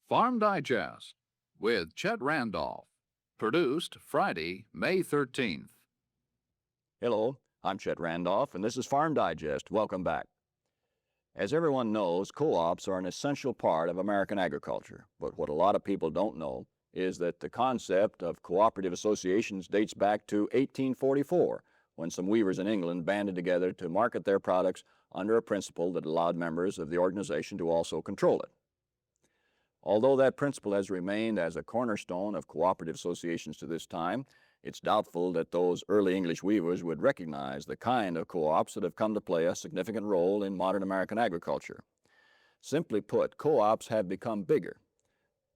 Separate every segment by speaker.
Speaker 1: Farm Digest with Chet Randolph. Produced Friday, May 13th.
Speaker 2: Hello, I'm Chet Randolph, and this is Farm Digest. Welcome back. As everyone knows, co-ops are an essential part of American agriculture, but what a lot of people don't know is that the concept of cooperative associations dates back to 1844, when some weavers in England banded together to market their products under a principle that allowed members of the organization to also control it. Although that principle has remained as a cornerstone of cooperative associations to this time, it's doubtful that those early English weavers would recognize the kind of co-ops that have come to play a significant role in modern American agriculture. Simply put, co-ops have become bigger.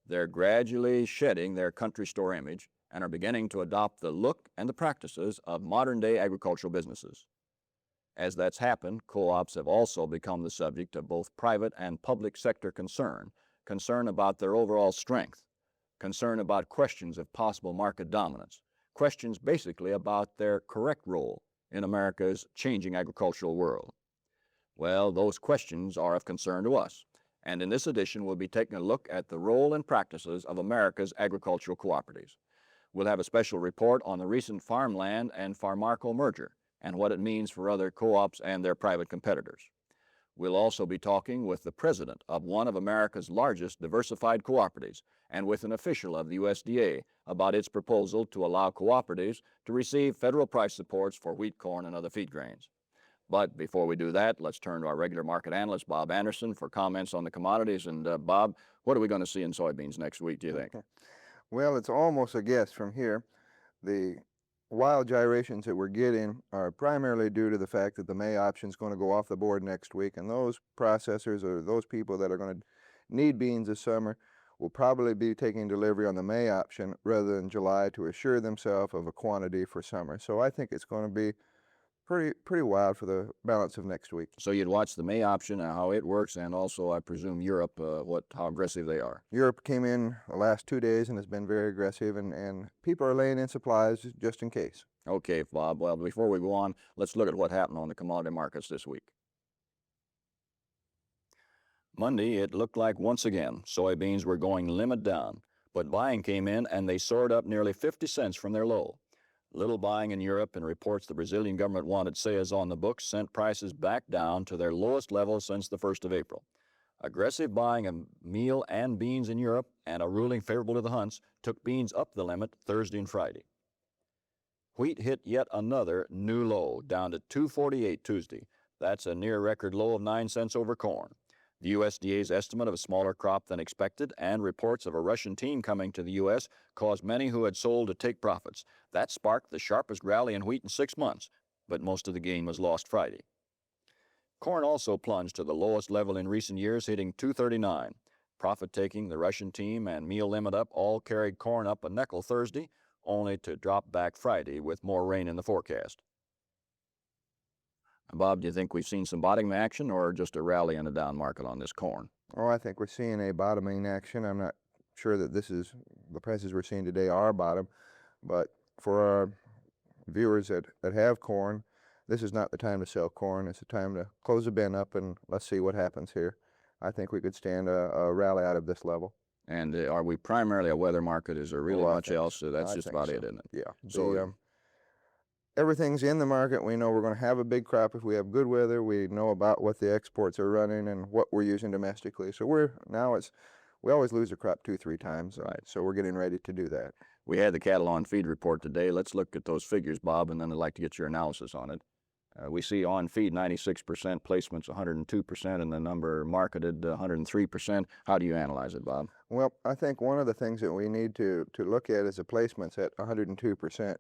Speaker 2: They're gradually shedding their country store image and are beginning to adopt the look and the practices of modern-day agricultural businesses. As that's happened, co-ops have also become the subject of both private and public sector concern about their overall strength, concern about questions of possible market dominance, questions basically about their correct role in America's changing agricultural world. Well, those questions are of concern to us, and in this edition we'll be taking a look at the role and practices of America's agricultural cooperatives. We'll have a special report on the recent Farmland and Farmarco merger and what it means for other co-ops and their private competitors. We'll also be talking with the president of one of America's largest diversified cooperatives and with an official of the USDA about its proposal to allow cooperatives to receive federal price supports for wheat, corn, and other feed grains. But before we do that, let's turn to our regular market analyst, Bob Anderson, for comments on the commodities. And Bob, what are we going to see in soybeans next week, do you think?
Speaker 3: Well, it's almost a guess from here. The wild gyrations that we're getting are primarily due to the fact that the May option is going to go off the board next week, and those processors or those people that are going to need beans this summer will probably be taking delivery on the May option rather than July to assure themselves of a quantity for summer. So I think it's going to be pretty wild for the balance of next week.
Speaker 2: So you'd watch the May option and how it works, and also I presume Europe, how aggressive they are.
Speaker 3: Europe came in the last 2 days and has been very aggressive, and people are laying in supplies just in case.
Speaker 2: Okay, Bob. Well, before we go on, let's look at what happened on the commodity markets this week. Monday, it looked like once again soybeans were going limit down, but buying came in and they soared up nearly 50 cents from their low. Little buying in Europe and reports the Brazilian government wanted sales on the books sent prices back down to their lowest level since the 1st of April. Aggressive buying of meal and beans in Europe and a ruling favorable to the Hunts took beans up the limit Thursday and Friday. Wheat hit yet another new low, down to $2.48 Tuesday. That's a near record low of 9 cents over corn. The USDA's estimate of a smaller crop than expected and reports of a Russian team coming to the U.S. caused many who had sold to take profits. That sparked the sharpest rally in wheat in 6 months, but most of the gain was lost Friday. Corn also plunged to the lowest level in recent years, hitting $2.39. Profit-taking, the Russian team, and meal limit up all carried corn up a nickel Thursday, only to drop back Friday with more rain in the forecast. Bob, do you think we've seen some bottoming action or just a rally in a down market on this corn?
Speaker 3: Oh, I think we're seeing a bottoming action. I'm not sure that the prices we're seeing today are bottom, but for our viewers that have corn, this is not the time to sell corn. It's the time to close the bin up and let's see what happens here. I think we could stand a rally out of this level.
Speaker 2: And are we primarily a weather market? Is there really much else? That's just about it, isn't it?
Speaker 3: Yeah.
Speaker 2: So
Speaker 3: everything's in the market. We know we're going to have a big crop if we have good weather. We know about what the exports are running and what we're using domestically. So we always lose a crop 2-3 times.
Speaker 2: Right.
Speaker 3: So we're getting ready to do that.
Speaker 2: We had the cattle on feed report today. Let's look at those figures, Bob, and then I'd like to get your analysis on it. We see on feed 96%, placements 102%, and the number marketed 103%. How do you analyze it, Bob?
Speaker 3: Well, I think one of the things that we need to look at is the placements at 102%.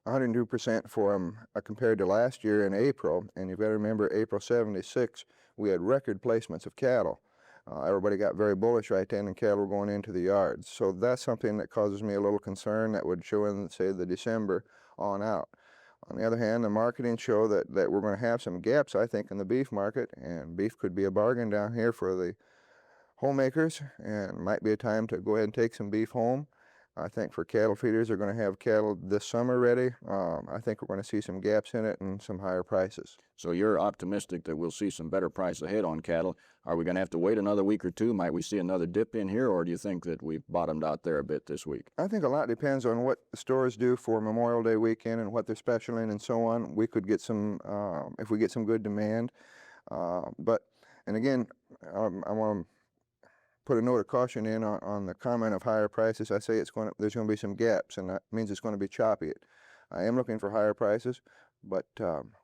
Speaker 3: 102% for compared to last year in April, and you've got to remember April 76, we had record placements of cattle. Everybody got very bullish right then, and cattle were going into the yards. So that's something that causes me a little concern that would show in, say, the December on out. On the other hand, the marketing show that we're going to have some gaps, I think, in the beef market, and beef could be a bargain down here for the homemakers, and might be a time to go ahead and take some beef home. I think for cattle feeders, they're going to have cattle this summer ready. I think we're going to see some gaps in it and some higher prices.
Speaker 2: So you're optimistic that we'll see some better price ahead on cattle. Are we going to have to wait another week or two? Might we see another dip in here, or do you think that we've bottomed out there a bit this week?
Speaker 3: I think a lot depends on what the stores do for Memorial Day weekend and what they're specialing and so on. We could get some, if we get some good demand. And again, I want to put a note of caution in on the comment of higher prices. I say there's going to be some gaps, and that means it's going to be choppy. I am looking for higher prices, but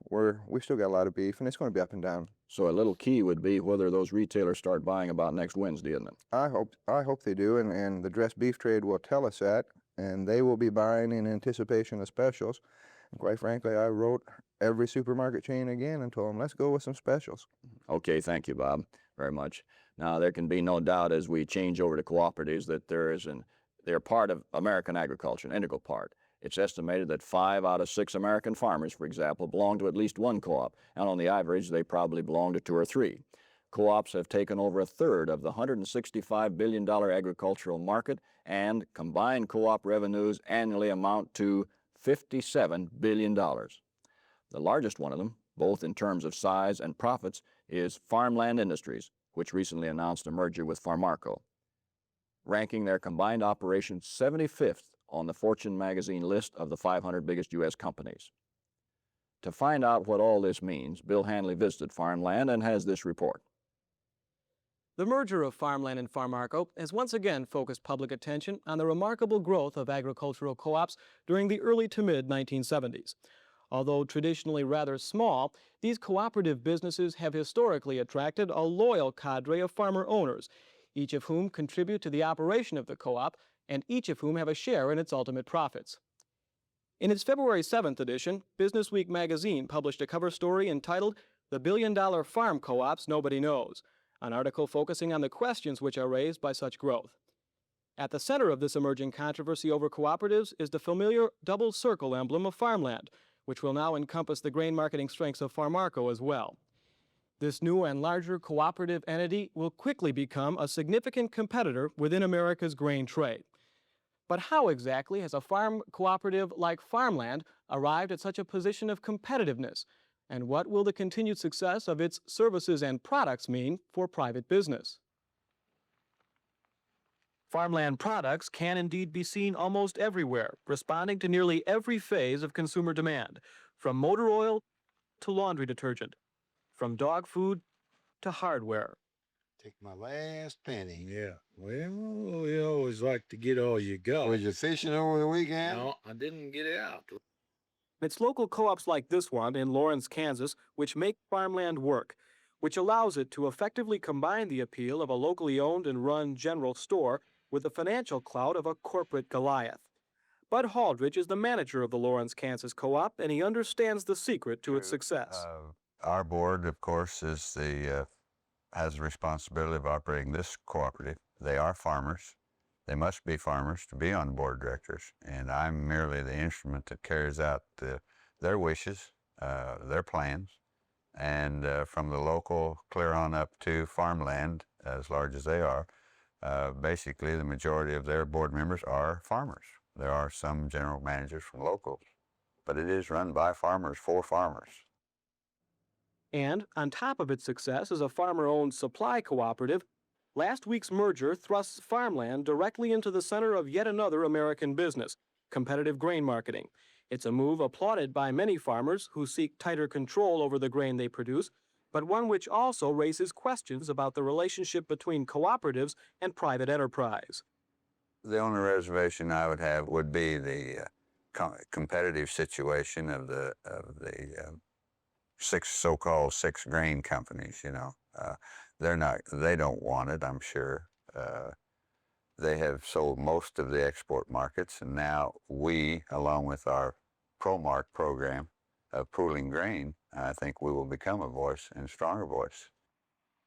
Speaker 3: we still got a lot of beef, and it's going to be up and down.
Speaker 2: So a little key would be whether those retailers start buying about next Wednesday, isn't it?
Speaker 3: I hope they do, and the dressed beef trade will tell us that, and they will be buying in anticipation of specials. And quite frankly, I wrote every supermarket chain again and told them, let's go with some specials.
Speaker 2: Okay, thank you, Bob, very much. Now, there can be no doubt as we change over to cooperatives that they're part of American agriculture, an integral part. It's estimated that 5 out of 6 American farmers, for example, belong to at least one co-op, and on the average, they probably belong to 2 or 3. Co-ops have taken over a third of the $165 billion agricultural market, and combined co-op revenues annually amount to $57 billion. The largest one of them, both in terms of size and profits, is Farmland Industries, which recently announced a merger with Farmarco, ranking their combined operations 75th on the Fortune magazine list of the 500 biggest U.S. companies. To find out what all this means, Bill Hanley visited Farmland and has this report.
Speaker 4: The merger of Farmland and Farmarco has once again focused public attention on the remarkable growth of agricultural co-ops during the early to mid-1970s. Although traditionally rather small, these cooperative businesses have historically attracted a loyal cadre of farmer owners, each of whom contribute to the operation of the co-op and each of whom have a share in its ultimate profits. In its February 7th edition, Business Week magazine published a cover story entitled "The Billion-Dollar Farm Co-ops Nobody Knows," an article focusing on the questions which are raised by such growth. At the center of this emerging controversy over cooperatives is the familiar double circle emblem of Farmland, which will now encompass the grain marketing strengths of Farmarco as well. This new and larger cooperative entity will quickly become a significant competitor within America's grain trade. But how exactly has a farm cooperative like Farmland arrived at such a position of competitiveness? And what will the continued success of its services and products mean for private business? Farmland products can indeed be seen almost everywhere, responding to nearly every phase of consumer demand, from motor oil to laundry detergent, from dog food to hardware.
Speaker 5: Take my last penny.
Speaker 6: Yeah. Well, you always like to get all you got.
Speaker 5: Was you fishing over the weekend?
Speaker 6: No, I didn't get out.
Speaker 4: It's local co-ops like this one in Lawrence, Kansas, which make Farmland work, which allows it to effectively combine the appeal of a locally owned and run general store with the financial clout of a corporate Goliath. Bud Haldridge is the manager of the Lawrence, Kansas co-op, and he understands the secret to its success.
Speaker 7: Our board, of course, has the responsibility of operating this cooperative. They are farmers. They must be farmers to be on board of directors, and I'm merely the instrument that carries out their wishes, their plans, and from the local clear on up to Farmland, as large as they are, basically the majority of their board members are farmers. There are some general managers from locals, but it is run by farmers for farmers.
Speaker 4: And on top of its success as a farmer-owned supply cooperative, last week's merger thrusts Farmland directly into the center of yet another American business, competitive grain marketing. It's a move applauded by many farmers who seek tighter control over the grain they produce, but one which also raises questions about the relationship between cooperatives and private enterprise.
Speaker 7: The only reservation I would have would be the competitive situation of the so-called six grain companies. You know, they don't want it, I'm sure. They have sold most of the export markets, and now we, along with our ProMark program of pooling grain, I think we will become a voice and stronger voice.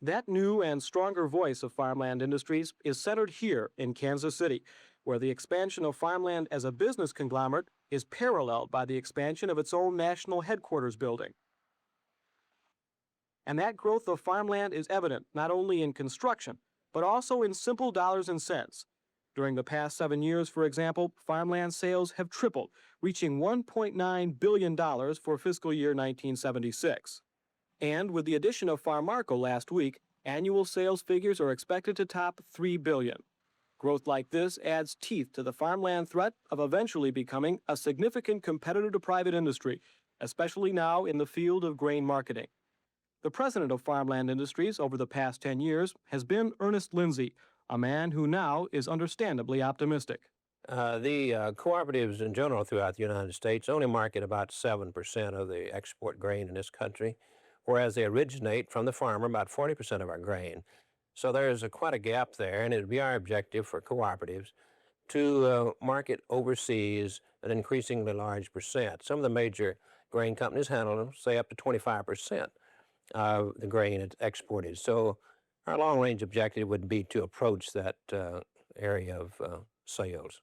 Speaker 4: That new and stronger voice of Farmland Industries is centered here in Kansas City, where the expansion of Farmland as a business conglomerate is paralleled by the expansion of its own national headquarters building. And that growth of Farmland is evident not only in construction, but also in simple dollars and cents. During the past 7 years, for example, farmland sales have tripled, reaching $1.9 billion for fiscal year 1976. And with the addition of Farmarco last week, annual sales figures are expected to top $3 billion. Growth like this adds teeth to the farmland threat of eventually becoming a significant competitor to private industry, especially now in the field of grain marketing. The president of Farmland Industries over the past 10 years has been Ernest Lindsay, a man who now is understandably optimistic.
Speaker 8: The cooperatives in general throughout the United States only market about 7% of the export grain in this country, whereas they originate from the farmer about 40% of our grain. So there's quite a gap there, and it would be our objective for cooperatives to market overseas an increasingly large percent. Some of the major grain companies handle, say, up to 25% of the grain that's exported. So our long-range objective would be to approach that area of sales.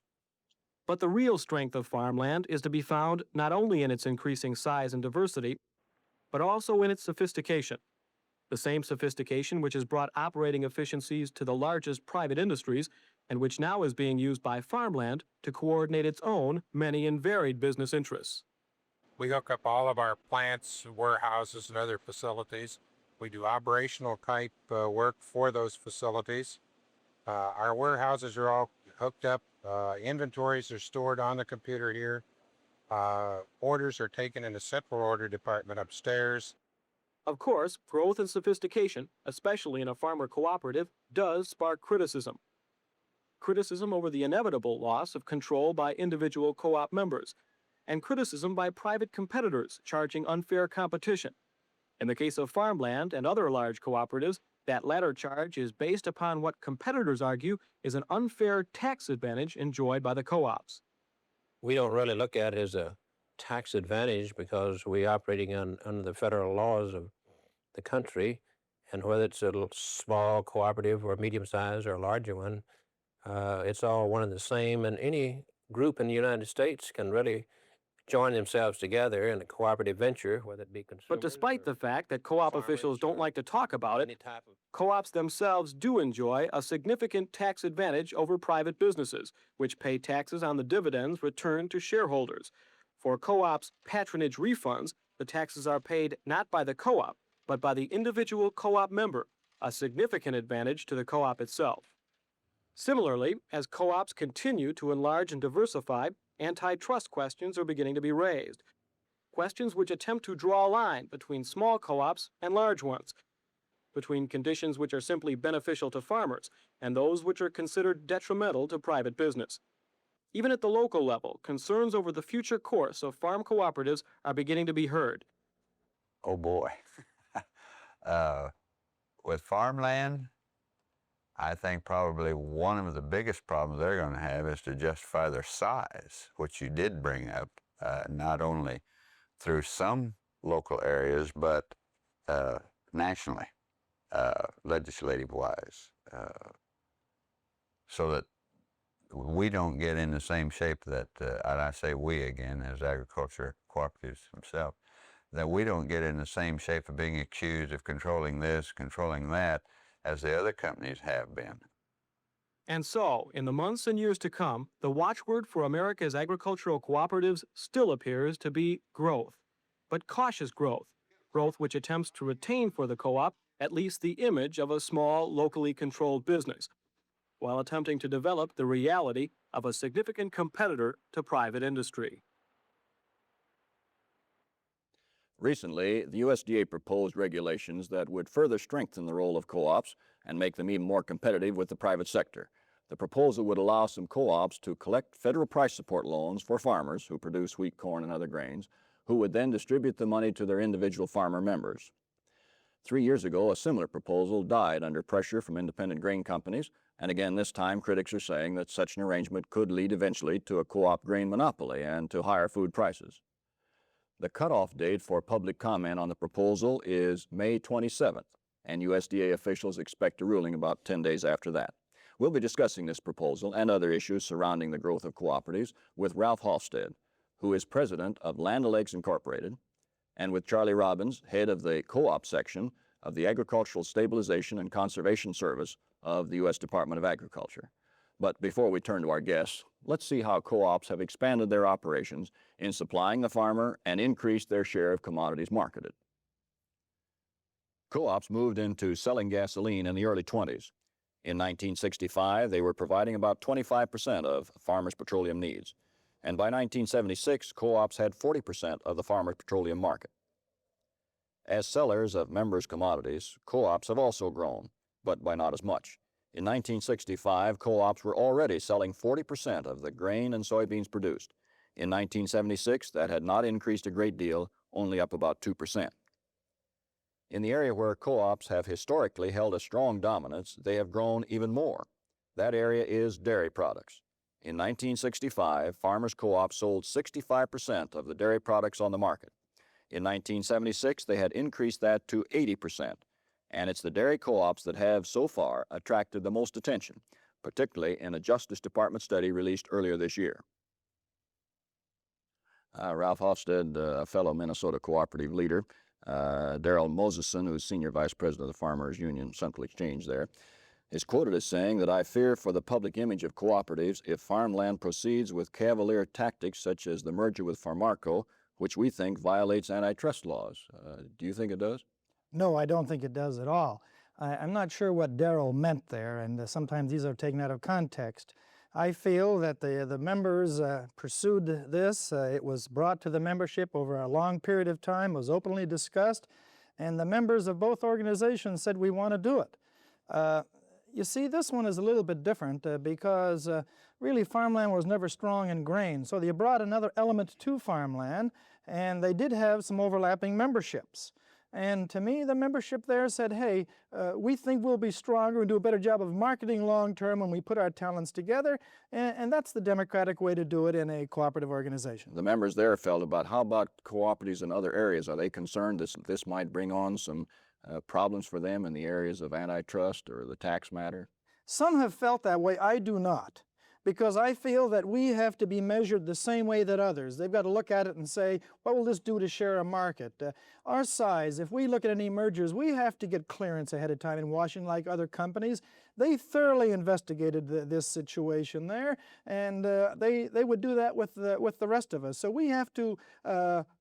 Speaker 4: But the real strength of farmland is to be found not only in its increasing size and diversity, but also in its sophistication. The same sophistication which has brought operating efficiencies to the largest private industries and which now is being used by farmland to coordinate its own many and varied business interests.
Speaker 9: We hook up all of our plants, warehouses, and other facilities. We do operational type work for those facilities. Our warehouses are all hooked up. Inventories are stored on the computer here. Orders are taken in the central order department upstairs.
Speaker 4: Of course, growth and sophistication, especially in a farmer cooperative, does spark criticism. Criticism over the inevitable loss of control by individual co-op members, and criticism by private competitors charging unfair competition. In the case of farmland and other large cooperatives, that latter charge is based upon what competitors argue is an unfair tax advantage enjoyed by the co-ops.
Speaker 8: We don't really look at it as a tax advantage because we're operating under the federal laws of the country, and whether it's a small cooperative or medium-sized or a larger one, it's all one and the same, and any group in the United States can really join themselves together in a cooperative venture, whether it be consumers.
Speaker 4: But despite the fact that co-op officials don't like to talk about it, co-ops themselves do enjoy a significant tax advantage over private businesses, which pay taxes on the dividends returned to shareholders. For co-ops' patronage refunds, the taxes are paid not by the co-op, but by the individual co-op member, a significant advantage to the co-op itself. Similarly, as co-ops continue to enlarge and diversify, antitrust questions are beginning to be raised. Questions which attempt to draw a line between small co-ops and large ones, between conditions which are simply beneficial to farmers and those which are considered detrimental to private business. Even at the local level, concerns over the future course of farm cooperatives are beginning to be heard.
Speaker 7: Oh boy. With farmland, I think probably one of the biggest problems they're going to have is to justify their size, which you did bring up, not only through some local areas, but nationally, legislative-wise, so that we don't get in the same shape that, and I say we again as agriculture cooperatives themselves, that we don't get in the same shape of being accused of controlling this, controlling that, as the other companies have been.
Speaker 4: And so, in the months and years to come, the watchword for America's agricultural cooperatives still appears to be growth, but cautious growth, growth which attempts to retain for the co-op at least the image of a small, locally controlled business, while attempting to develop the reality of a significant competitor to private industry.
Speaker 2: Recently, the USDA proposed regulations that would further strengthen the role of co-ops and make them even more competitive with the private sector. The proposal would allow some co-ops to collect federal price support loans for farmers who produce wheat, corn, and other grains, who would then distribute the money to their individual farmer members. 3 years ago, a similar proposal died under pressure from independent grain companies, and again this time critics are saying that such an arrangement could lead eventually to a co-op grain monopoly and to higher food prices. The cutoff date for public comment on the proposal is May 27th, and USDA officials expect a ruling about 10 days after that. We'll be discussing this proposal and other issues surrounding the growth of cooperatives with Ralph Halstead, who is president of Land O'Lakes Incorporated, and with Charlie Robbins, head of the co-op section of the Agricultural Stabilization and Conservation Service of the U.S. Department of Agriculture. But before we turn to our guests, let's see how co-ops have expanded their operations in supplying the farmer and increased their share of commodities marketed. Co-ops moved into selling gasoline in the early 20s. In 1965, they were providing about 25% of farmers' petroleum needs. And by 1976, co-ops had 40% of the farmer petroleum market. As sellers of members' commodities, co-ops have also grown, but by not as much. In 1965, co-ops were already selling 40% of the grain and soybeans produced. In 1976, that had not increased a great deal, only up about 2%. In the area where co-ops have historically held a strong dominance, they have grown even more. That area is dairy products. In 1965, farmers' co-ops sold 65% of the dairy products on the market. In 1976, they had increased that to 80%. And it's the dairy co-ops that have, so far, attracted the most attention, particularly in a Justice Department study released earlier this year. Ralph Hofstad, a fellow Minnesota cooperative leader, Darrell Moseson, who's Senior Vice President of the Farmers Union Central Exchange there, is quoted as saying that I fear for the public image of cooperatives if farmland proceeds with cavalier tactics such as the merger with Farmarco, which we think violates antitrust laws. Do you think it does?
Speaker 10: No, I don't think it does at all. I'm not sure what Darrell meant there, and sometimes these are taken out of context. I feel that the members pursued this. It was brought to the membership over a long period of time, was openly discussed, and the members of both organizations said, we want to do it. You see, this one is a little bit different because really farmland was never strong in grain, so they brought another element to farmland, and they did have some overlapping memberships. And to me, the membership there said, hey, we think we'll be stronger and do a better job of marketing long term when we put our talents together, and that's the democratic way to do it in a cooperative organization.
Speaker 2: The members there felt about how about cooperatives in other areas? Are they concerned this might bring on some problems for them in the areas of antitrust or the tax matter?
Speaker 10: Some have felt that way. I do not, because I feel that we have to be measured the same way that others. They've got to look at it and say, what will this do to share a market? Our size, if we look at any mergers, we have to get clearance ahead of time in Washington like other companies. They thoroughly investigated this situation there, and they would do that with the rest of us. So we have to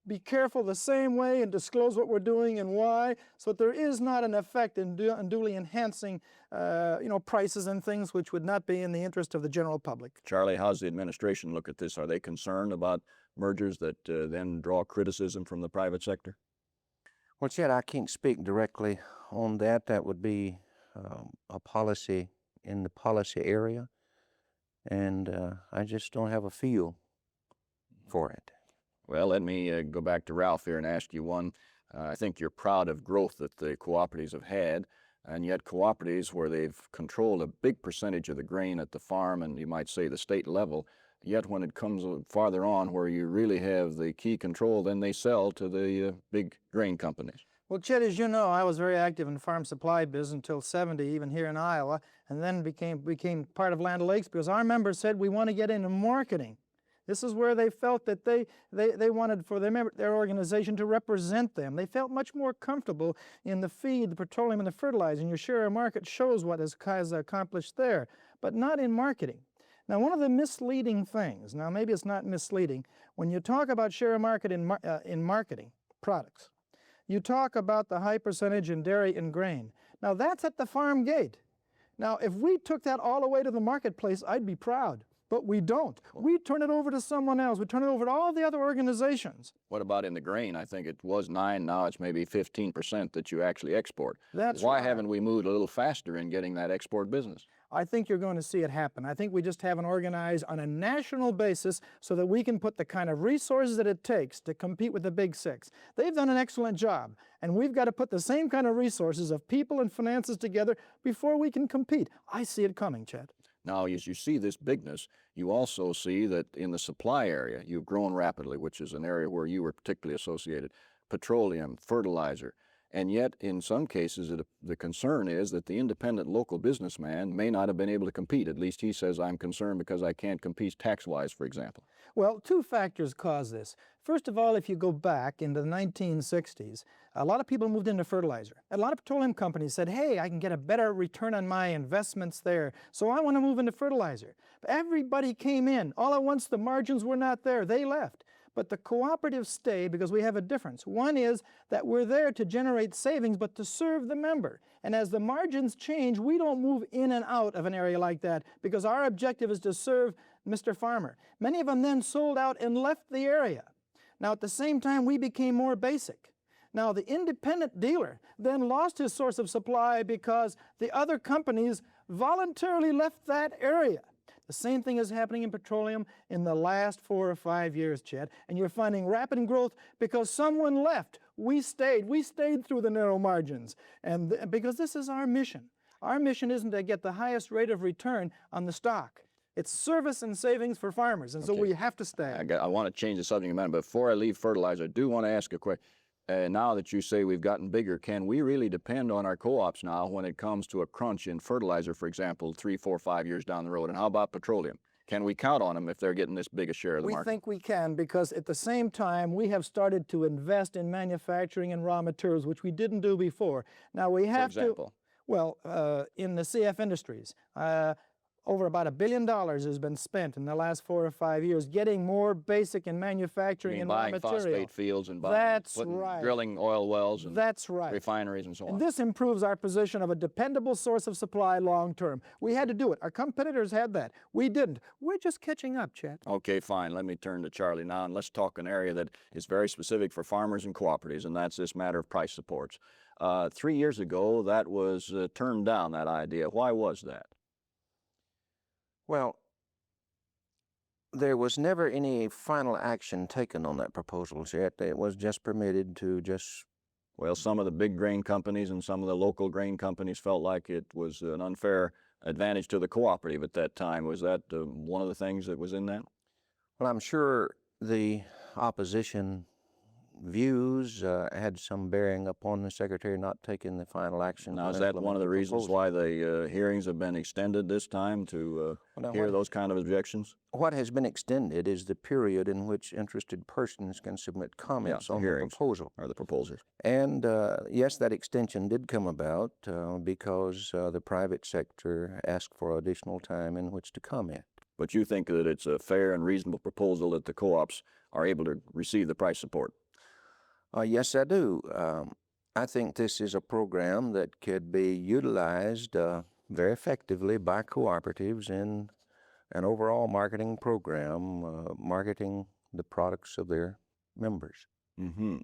Speaker 10: be careful the same way and disclose what we're doing and why, so that there is not an effect in unduly enhancing prices and things which would not be in the interest of the general public.
Speaker 2: Charlie, how's the administration look at this? Are they concerned about mergers that then draw criticism from the private sector?
Speaker 11: Well, Chet, I can't speak directly on that. That would be a policy in the policy area, and I just don't have a feel for it.
Speaker 2: Well, let me go back to Ralph here and ask you one. I think you're proud of growth that the cooperatives have had, and yet cooperatives where they've controlled a big percentage of the grain at the farm and you might say the state level, yet when it comes farther on where you really have the key control, then they sell to the big grain companies.
Speaker 10: Well, Chet, as you know, I was very active in farm supply business until '70, even here in Iowa, and then became part of Land O'Lakes because our members said we want to get into marketing. This is where they felt that they wanted for their organization to represent them. They felt much more comfortable in the feed, the petroleum, and the fertilizer, and your share of market shows what has accomplished there, but not in marketing. Now, one of the misleading things, now maybe it's not misleading, when you talk about share of market in marketing products, you talk about the high percentage in dairy and grain. Now, that's at the farm gate. Now, if we took that all the way to the marketplace, I'd be proud. But we don't. We turn it over to someone else. We turn it over to all the other organizations.
Speaker 2: What about in the grain? I think it was 9, now it's maybe 15% that you actually export.
Speaker 10: That's
Speaker 2: Why
Speaker 10: right.
Speaker 2: haven't we moved a little faster in getting that export business?
Speaker 10: I think you're going to see it happen. I think we just haven't organized on a national basis so that we can put the kind of resources that it takes to compete with the Big Six. They've done an excellent job, and we've got to put the same kind of resources of people and finances together before we can compete. I see it coming, Chad.
Speaker 2: Now, as you see this bigness, you also see that in the supply area, you've grown rapidly, which is an area where you were particularly associated. Petroleum, fertilizer, And yet, in some cases, the concern is that the independent local businessman may not have been able to compete. At least he says, I'm concerned because I can't compete tax-wise, for example.
Speaker 10: Well, two factors cause this. First of all, if you go back into the 1960s, a lot of people moved into fertilizer. A lot of petroleum companies said, hey, I can get a better return on my investments there, so I want to move into fertilizer. But everybody came in. All at once, the margins were not there. They left. But the cooperatives stayed because we have a difference. One is that we're there to generate savings, but to serve the member. And as the margins change, we don't move in and out of an area like that because our objective is to serve Mr. Farmer. Many of them then sold out and left the area. Now, at the same time, we became more basic. Now, the independent dealer then lost his source of supply because the other companies voluntarily left that area. The same thing is happening in petroleum in the last 4 or 5 years, Chet, and you're finding rapid growth because someone left. We stayed through the narrow margins, and because this is our mission. Our mission isn't to get the highest rate of return on the stock. It's service and savings for farmers, and so we have to stay.
Speaker 2: I want to change the subject a minute, but before I leave fertilizer, I do want to ask a question. Now that you say we've gotten bigger, can we really depend on our co-ops now when it comes to a crunch in fertilizer, for example, 3, 4, 5 years down the road? And how about petroleum? Can we count on them if they're getting this big a share of the market?
Speaker 10: We think we can because at the same time we have started to invest in manufacturing and raw materials, which we didn't do before. Now we have
Speaker 2: for example?
Speaker 10: Well, in the CF Industries, over about $1 billion has been spent in the last 4 or 5 years getting more basic in manufacturing and raw
Speaker 2: buying
Speaker 10: material.
Speaker 2: phosphate fields and buying,
Speaker 10: That's right.
Speaker 2: drilling oil wells and
Speaker 10: That's right.
Speaker 2: refineries and so on.
Speaker 10: And this improves our position of a dependable source of supply long term. We had to do it. Our competitors had that. We didn't. We're just catching up, Chet.
Speaker 2: Okay, fine. Let me turn to Charlie now, and let's talk an area that is very specific for farmers and cooperatives, and that's this matter of price supports. 3 years ago, that was turned down, that idea. Why was that?
Speaker 11: Well, there was never any final action taken on that proposal yet. It was just permitted to just...
Speaker 2: Well, some of the big grain companies and some of the local grain companies felt like it was an unfair advantage to the cooperative at that time. Was that one of the things that was in that?
Speaker 11: Well, I'm sure the opposition views had some bearing upon the Secretary not taking the final action.
Speaker 2: Now, is that one of the reasons why the hearings have been extended this time to hear those kind of objections?
Speaker 11: What has been extended is the period in which interested persons can submit comments on the proposal.
Speaker 2: Or the proposals.
Speaker 11: And yes, that extension did come about because the private sector asked for additional time in which to comment.
Speaker 2: But you think that it's a fair and reasonable proposal that the co-ops are able to receive the price support?
Speaker 11: Yes, I do. I think this is a program that could be utilized very effectively by cooperatives in an overall marketing program, marketing the products of their members.
Speaker 2: Mm-hmm.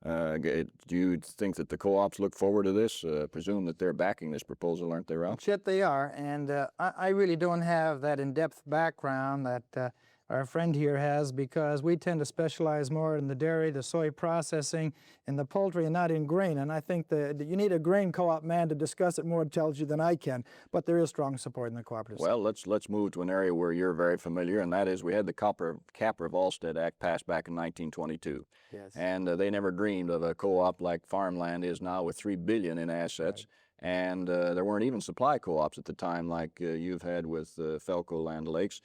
Speaker 2: Do you think that the co-ops look forward to this? Presume that they're backing this proposal, aren't they, Ralph?
Speaker 10: Chet, they are, and I really don't have that in-depth background that our friend here has because we tend to specialize more in the dairy, the soy processing, and the poultry and not in grain. And I think that you need a grain co-op man to discuss it more intelligently than I can, but there is strong support in the cooperative
Speaker 2: Well, let's move to an area where you're very familiar, and that is we had the Capper-Volstead Act passed back in 1922.
Speaker 10: Yes.
Speaker 2: And they never dreamed of a co-op like farmland is now with $3 billion in assets. Right. And there weren't even supply co-ops at the time like you've had with Felco Land Lakes.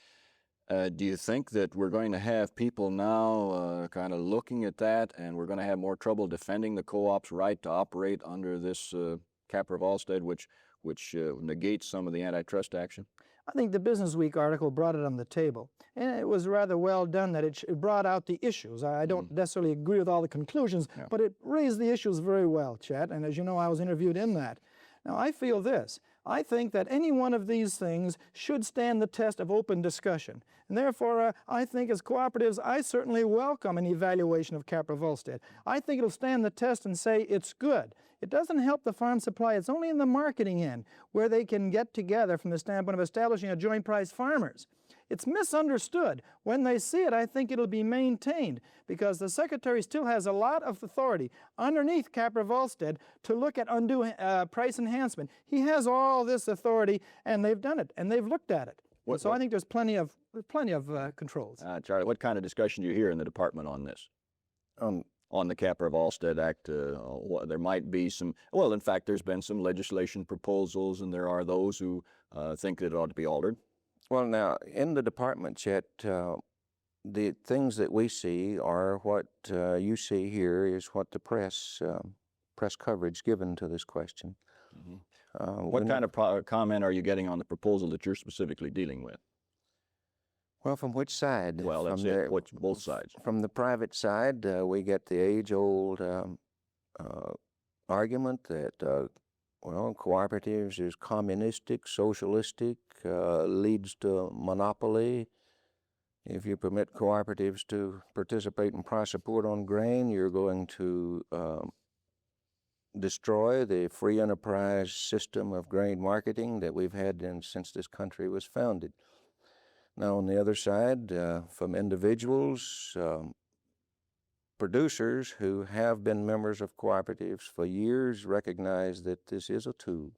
Speaker 2: Do you think that we're going to have people now kind of looking at that and we're going to have more trouble defending the co-op's right to operate under this Capper-Volstead, which negates some of the antitrust action?
Speaker 10: I think the Business Week article brought it on the table, and it was rather well done that it brought out the issues. I don't necessarily agree with all the conclusions, but it raised the issues very well, Chet, and as you know, I was interviewed in that. Now, I feel this. I think that any one of these things should stand the test of open discussion. And therefore, I think as cooperatives, I certainly welcome an evaluation of Capper-Volstead. I think it'll stand the test and say it's good. It doesn't help the farm supply. It's only in the marketing end where they can get together from the standpoint of establishing a joint price farmers. It's misunderstood. When they see it, I think it'll be maintained because the Secretary still has a lot of authority underneath Capper-Volstead to look at undue price enhancement. He has all this authority, and they've done it, and they've looked at it. So I think there's plenty of controls.
Speaker 2: Charlie, what kind of discussion do you hear in the department on this? on the Capper-Volstead Act. There might be some, well, in fact, there's been some legislation proposals, and there are those who think that it ought to be altered.
Speaker 11: Well, now, in the department, Chet, the things that we see are what you see here is what the press coverage given to this question.
Speaker 2: What kind of comment are you getting on the proposal that you're specifically dealing with?
Speaker 11: Well, from which side?
Speaker 2: Well, that's both sides.
Speaker 11: From the private side, we get the age-old argument that, well, cooperatives is communistic, socialistic, leads to monopoly. If you permit cooperatives to participate in price support on grain, you're going to destroy the free enterprise system of grain marketing that we've had since this country was founded. Now, on the other side, from individuals, producers who have been members of cooperatives for years recognize that this is a tool.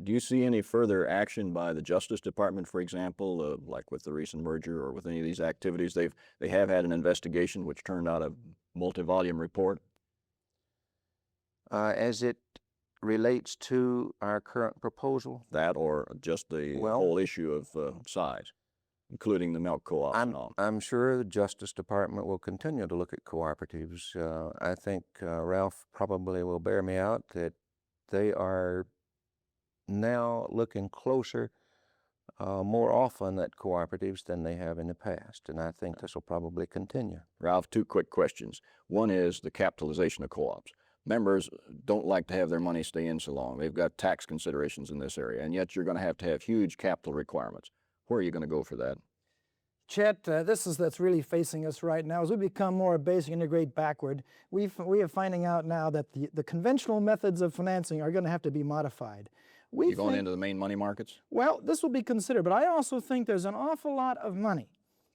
Speaker 2: Do you see any further action by the Justice Department, for example, like with the recent merger or with any of these activities? They have had an investigation which turned out a multi-volume report.
Speaker 11: As it relates to our current proposal?
Speaker 2: That or just the whole issue of size, including the milk co-ops and all?
Speaker 11: I'm sure the Justice Department will continue to look at cooperatives. I think Ralph probably will bear me out that they are now looking closer more often at cooperatives than they have in the past, and I think this will probably continue.
Speaker 2: Ralph, two quick questions. One is the capitalization of co-ops. Members don't like to have their money stay in so long. They've got tax considerations in this area, and yet you're going to have huge capital requirements. Where are you going to go for that?
Speaker 10: Chet, that's really facing us right now. As we become more basic, integrate backward, we are finding out now that the conventional methods of financing are going to have to be modified.
Speaker 2: You're going into the main money markets?
Speaker 10: Well, this will be considered, but I also think there's an awful lot of money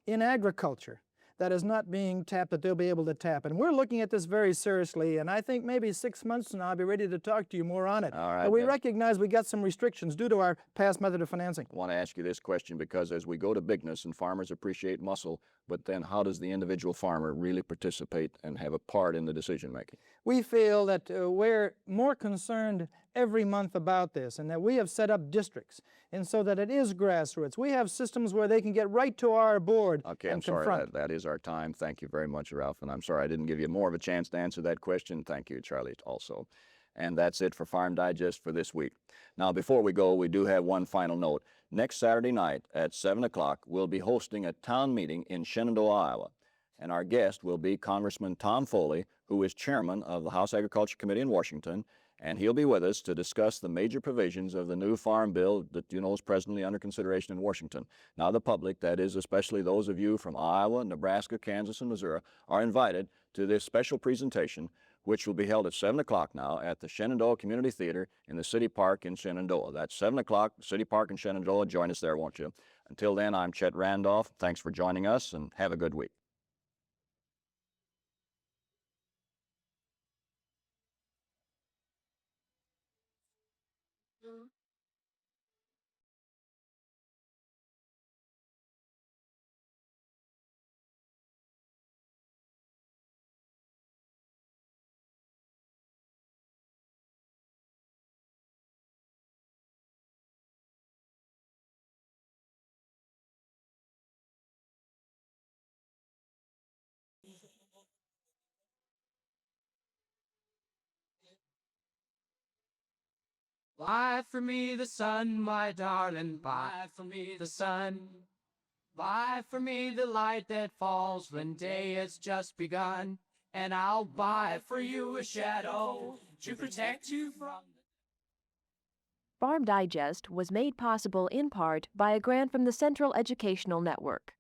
Speaker 10: in agriculture that is not being tapped that they'll be able to tap. And we're looking at this very seriously, and I think maybe 6 months from now I'll be ready to talk to you more on it.
Speaker 2: All right,
Speaker 10: but we recognize we got some restrictions due to our past method of financing.
Speaker 2: I want to ask you this question because as we go to bigness, and farmers appreciate muscle, but then how does the individual farmer really participate and have a part in the decision making?
Speaker 10: We feel that we're more concerned every month about this, and that we have set up districts, and so that it is grassroots. We have systems where they can get right to our board
Speaker 2: Okay,
Speaker 10: and
Speaker 2: I'm sorry,
Speaker 10: confront.
Speaker 2: that is our time. Thank you very much, Ralph, and I'm sorry I didn't give you more of a chance to answer that question. Thank you, Charlie, also. And that's it for Farm Digest for this week. Now, before we go, we do have one final note. Next Saturday night at 7 o'clock, we'll be hosting a town meeting in Shenandoah, Iowa. And our guest will be Congressman Tom Foley, who is chairman of the House Agriculture Committee in Washington, and he'll be with us to discuss the major provisions of the new farm bill that you know is presently under consideration in Washington. Now, the public, that is especially those of you from Iowa, Nebraska, Kansas, and Missouri, are invited to this special presentation, which will be held at 7 o'clock now at the Shenandoah Community Theater in the City Park in Shenandoah. That's 7 o'clock, City Park in Shenandoah. Join us there, won't you? Until then, I'm Chet Randolph. Thanks for joining us, and have a good week.
Speaker 12: Buy for me the sun, my darling, buy for me the sun. Buy for me the light that falls when day has just begun. And I'll buy for you a shadow to protect you from...
Speaker 13: Farm Digest was made possible in part by a grant from the Central Educational Network.